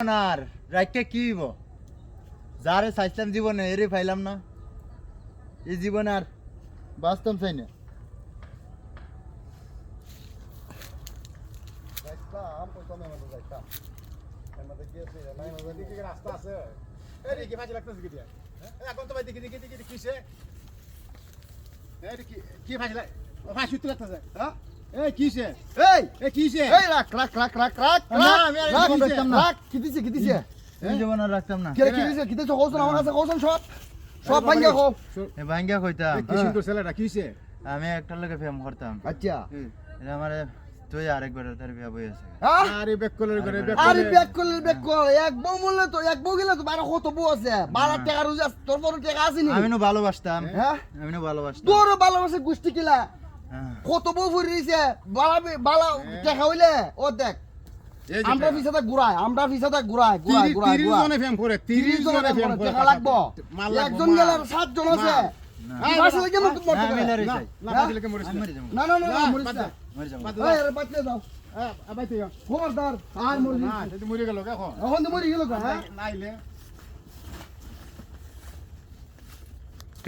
আর রাইটটা কি হইব যারে চাইছিলাম জীবনে এরে পাইলাম না এই জীবনে আর বাস্তব চাই না রাস্তা আছে এই কি ভাজি লাগতেছে কি দিয়া এখন তো ভাই দেখি কিসে এই কি ভাজি লাগ ভাই সুতি লাগতেছে হ্যাঁ এই কিসে এই কিসে এই রাখ রাখ রাখ রাখ রাখ না আমি আর রাখ, রাখতাম না রাখ কি দিছে এই জীবন আর রাখতাম না কি দিছে কি দিছে কোসন আমার কাছে কোসন সব ভাঙ্গা কো এ ভাঙ্গা কইতাম কি সুন্দর ছেলেটা কিসে আমি একটা লগে প্রেম করতাম আচ্ছা এটা আমারে তুই আরেকবার তার বিয়া বই আছে হ্যাঁ আরে বেকলের করে আরে ব্যাক কল এক বউ মূল্য তো এক বউ গেলে তো 12 কত বউ আছে 12 টাকা রোজ তোর বড় টাকা আছে নি আমি নো ভালোবাসতাম হ্যাঁ আমি নো ভালোবাসতাম তোর ভালোবাসে গুষ্টি কিলা হ্যাঁ। কত বউ ফুরি রইছে বালা টাকা হইলে ও দেখ আমরা পিছাতে ঘুরাই 30 জনে ফেম করে 30 জনে ফেম করে টাকা লাগবো একজন গেলে 7 জন আছে বাসা লাগে মত মত না, আমি লড়াই না চাই। না ভাজি লাগে মরিস আমি মরে যাবো না মরিস না মরে যাবো এই আরে বাচ্চা দাও বাইতে খবরদার আর মরিস না সেটা মরে গেল এখন এখন তো মরি গেল হ্যাঁ নাইলে